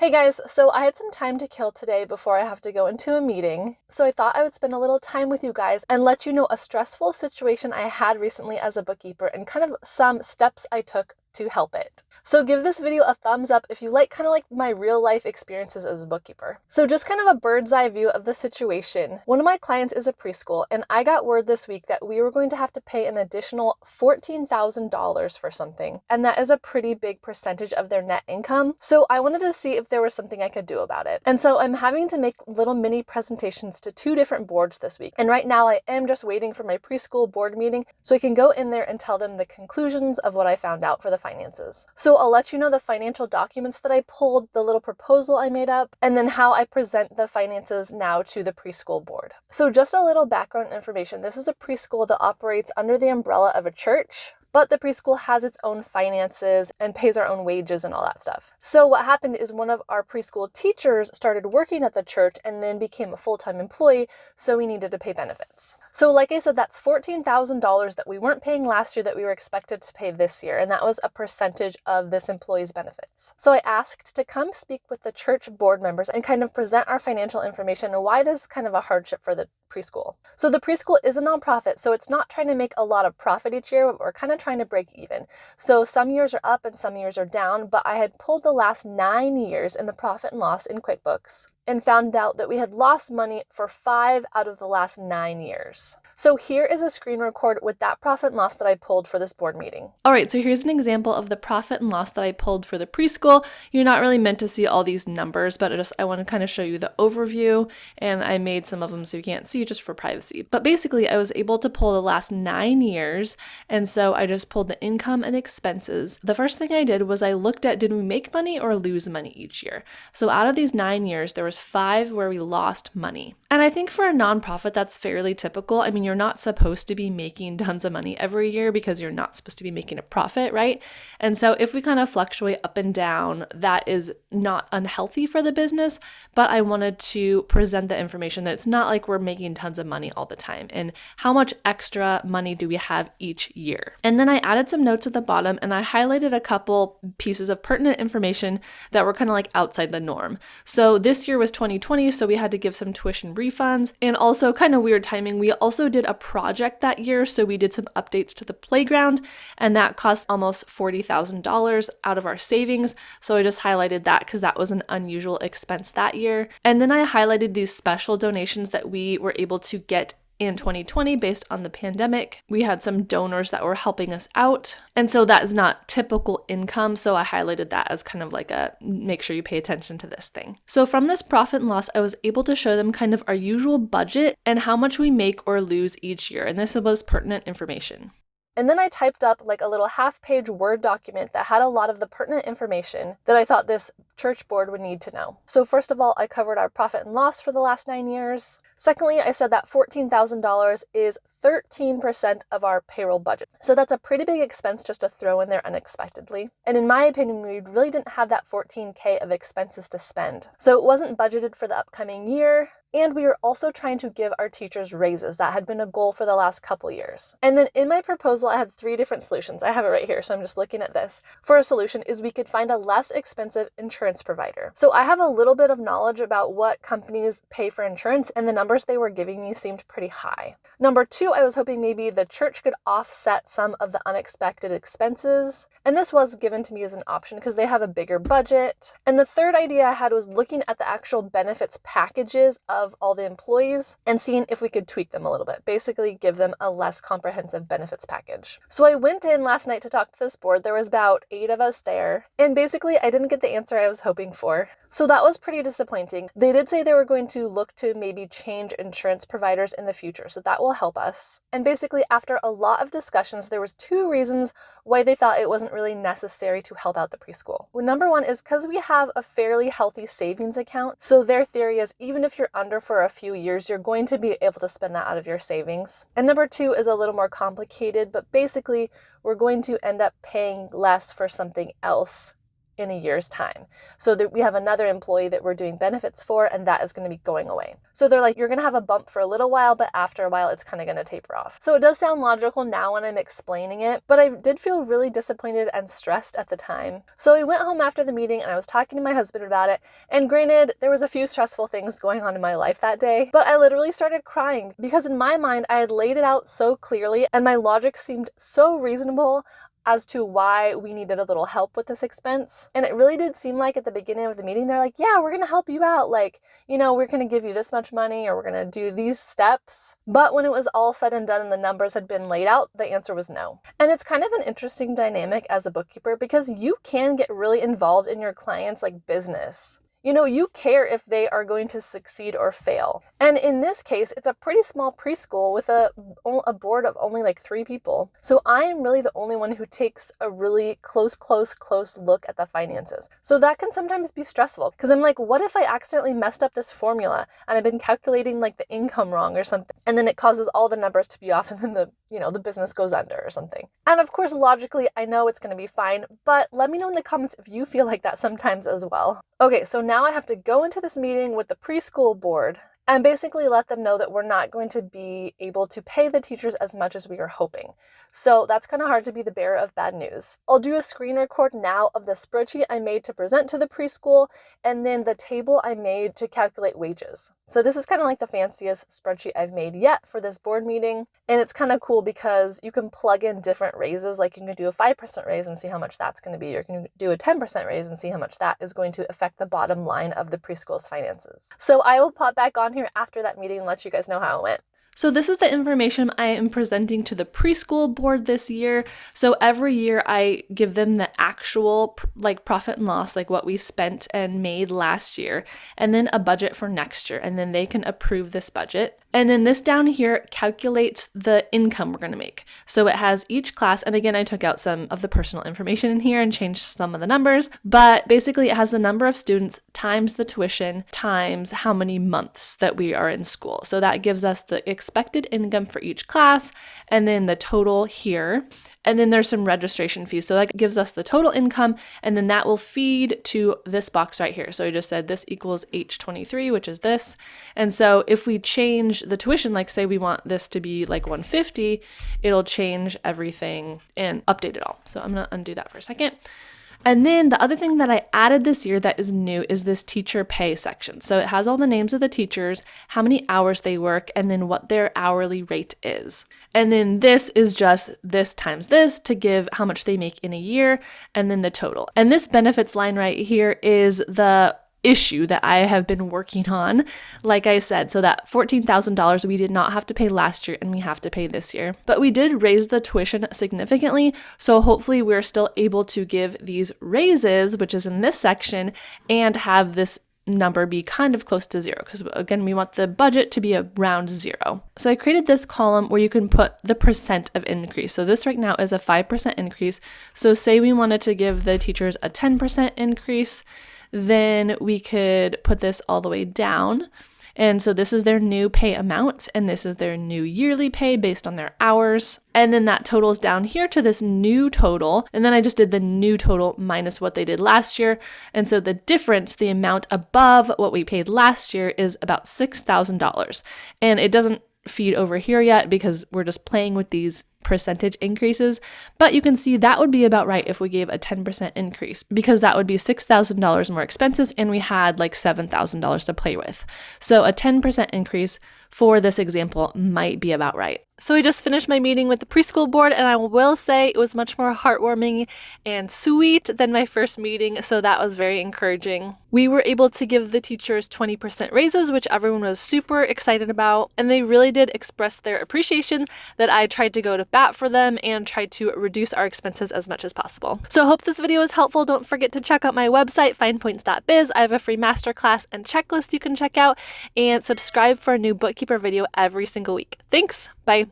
Hey guys, so I had some time to kill today before I have to go into a meeting, so I thought I would spend a little time with you guys and let you know a stressful situation I had recently as a bookkeeper and kind of some steps I took to help it. So give this video a thumbs up if you like my real life experiences as a bookkeeper. So just kind of a bird's eye view of the situation. One of my clients is a preschool, and I got word this week that we were going to have to pay an additional $14,000 for something, and that is a pretty big percentage of their net income. So I wanted to see if there was something I could do about it. And so I'm having to make little mini presentations to 2 different boards this week. And right now I am just waiting for my preschool board meeting so I can go in there and tell them the conclusions of what I found out for the finances. So I'll let you know the financial documents that I pulled, the little proposal I made up, and then how I present the finances now to the preschool board. So just a little background information. This is a preschool that operates under the umbrella of a church, but the preschool has its own finances and pays our own wages and all that stuff. So what happened is one of our preschool teachers started working at the church and then became a full-time employee, so we needed to pay benefits. So like I said, that's $14,000 that we weren't paying last year that we were expected to pay this year, and that was a percentage of this employee's benefits. So I asked to come speak with the church board members and kind of present our financial information and why this is kind of a hardship for the preschool. So the preschool is a nonprofit, so it's not trying to make a lot of profit each year, but we're kind of trying to break even. So some years are up and some years are down, but I had pulled the last 9 years in the profit and loss in QuickBooks and found out that we had lost money for 5 out of the last 9 years. So here is a screen record with that profit and loss that I pulled for this board meeting. All right, so here's an example of the profit and loss that I pulled for the preschool. You're not really meant to see all these numbers, but I want to kind of show you the overview, and I made some of them so you can't see just for privacy. But basically, I was able to pull the last 9 years, and so I just pulled the income and expenses. The first thing I did was I looked at, did we make money or lose money each year? So out of these 9 years, there was 5 where we lost money. And I think for a nonprofit, that's fairly typical. I mean, you're not supposed to be making tons of money every year because you're not supposed to be making a profit, right? And so if we kind of fluctuate up and down, that is not unhealthy for the business, but I wanted to present the information that it's not like we're making tons of money all the time, and how much extra money do we have each year. And then I added some notes at the bottom, and I highlighted a couple pieces of pertinent information that were kind of like outside the norm. So this year was 2020, so we had to give some tuition refunds, and also kind of weird timing, we also did a project that year, so we did some updates to the playground, and that cost almost $40,000 out of our savings. So I just highlighted that because that was an unusual expense that year. And then I highlighted these special donations that we were able to get in 2020 based on the pandemic. We had some donors that were helping us out, and so that is not typical income, so I highlighted that as kind of like a make sure you pay attention to this thing. So from this profit and loss, I was able to show them kind of our usual budget and how much we make or lose each year, and this was pertinent information. And then I typed up like a little half-page Word document that had a lot of the pertinent information that I thought this church board would need to know. So first of all, I covered our profit and loss for the last 9 years. Secondly, I said that $14,000 is 13% of our payroll budget. So that's a pretty big expense just to throw in there unexpectedly. And in my opinion, we really didn't have that $14K of expenses to spend. So it wasn't budgeted for the upcoming year. And we were also trying to give our teachers raises. That had been a goal for the last couple years. And then in my proposal, I had 3 different solutions. I have it right here, so I'm just looking at this. For a solution is we could find a less expensive insurance provider. So I have a little bit of knowledge about what companies pay for insurance, and the numbers they were giving me seemed pretty high. Number 2, I was hoping maybe the church could offset some of the unexpected expenses. And this was given to me as an option because they have a bigger budget. And the third idea I had was looking at the actual benefits packages of all the employees and seeing if we could tweak them a little bit, basically give them a less comprehensive benefits package. So I went in last night to talk to this board. There was about 8 of us there, and basically I didn't get the answer I was hoping for. So that was pretty disappointing. They did say they were going to look to maybe change insurance providers in the future, so that will help us. And basically after a lot of discussions, there was 2 reasons why they thought it wasn't really necessary to help out the preschool. Well, number 1 is because we have a fairly healthy savings account. So their theory is even if you're under for a few years, you're going to be able to spend that out of your savings. And number 2 is a little more complicated, but basically we're going to end up paying less for something else in a year's time. So we have another employee that we're doing benefits for, and that is going to be going away. So they're like, you're going to have a bump for a little while, but after a while, it's kind of going to taper off. So it does sound logical now when I'm explaining it, but I did feel really disappointed and stressed at the time. So we went home after the meeting and I was talking to my husband about it. And granted, there was a few stressful things going on in my life that day, but I literally started crying because in my mind, I had laid it out so clearly and my logic seemed so reasonable as to why we needed a little help with this expense. And it really did seem like at the beginning of the meeting, they're like, yeah, we're going to help you out. Like, you know, we're going to give you this much money or we're going to do these steps. But when it was all said and done and the numbers had been laid out, the answer was no. And it's kind of an interesting dynamic as a bookkeeper because you can get really involved in your clients' like business. You know, you care if they are going to succeed or fail. And in this case, it's a pretty small preschool with a board of only like 3 people. So I am really the only one who takes a really close look at the finances. So that can sometimes be stressful because I'm like, what if I accidentally messed up this formula and I've been calculating like the income wrong or something, and then it causes all the numbers to be off and then the business goes under or something. And of course, logically, I know it's going to be fine, but let me know in the comments if you feel like that sometimes as well. Okay, so now I have to go into this meeting with the preschool board and basically let them know that we're not going to be able to pay the teachers as much as we are hoping. So that's kind of hard to be the bearer of bad news. I'll do a screen record now of the spreadsheet I made to present to the preschool and then the table I made to calculate wages. So this is kind of like the fanciest spreadsheet I've made yet for this board meeting. And it's kind of cool because you can plug in different raises, like you can do a 5% raise and see how much that's going to be, or you can do a 10% raise and see how much that is going to affect the bottom line of the preschool's finances. So I will pop back on here after that meeting and let you guys know how it went. So this is the information I am presenting to the preschool board this year. So every year I give them the actual like profit and loss, like what we spent and made last year, and then a budget for next year. And then they can approve this budget. And then this down here calculates the income we're going to make. So it has each class, and again, I took out some of the personal information in here and changed some of the numbers, but basically it has the number of students times the tuition times how many months that we are in school. So that gives us the expected income for each class, and then the total here. And then there's some registration fees. So that gives us the total income, and then that will feed to this box right here. So I just said this equals H23, which is this. And so if we change the tuition, like say we want this to be like 150, it'll change everything and update it all. So I'm going to undo that for a second. And then the other thing that I added this year that is new is this teacher pay section. So it has all the names of the teachers, how many hours they work, and then what their hourly rate is. And then this is just this times this to give how much they make in a year, and then the total. And this benefits line right here is the issue that I have been working on, like I said, so that $14,000 we did not have to pay last year and we have to pay this year. But we did raise the tuition significantly, so hopefully we're still able to give these raises, which is in this section, and have this number be kind of close to 0, because again, we want the budget to be around 0. So I created this column where you can put the percent of increase. So this right now is a 5% increase. So say we wanted to give the teachers a 10% increase, then we could put this all the way down. And so this is their new pay amount, and this is their new yearly pay based on their hours. And then that totals down here to this new total. And then I just did the new total minus what they did last year. And so the difference, the amount above what we paid last year, is about $6,000. And it doesn't feed over here yet because we're just playing with these percentage increases, but you can see that would be about right if we gave a 10% increase, because that would be $6,000 more expenses and we had like $7,000 to play with. So a 10% increase for this example might be about right. So I just finished my meeting with the preschool board, and I will say it was much more heartwarming and sweet than my first meeting, so that was very encouraging. We were able to give the teachers 20% raises, which everyone was super excited about, and they really did express their appreciation that I tried to go to bat for them and tried to reduce our expenses as much as possible. So I hope this video was helpful. Don't forget to check out my website, finepoints.biz. I have a free masterclass and checklist you can check out, and subscribe for a new bookkeeper video every single week. Thanks. Bye.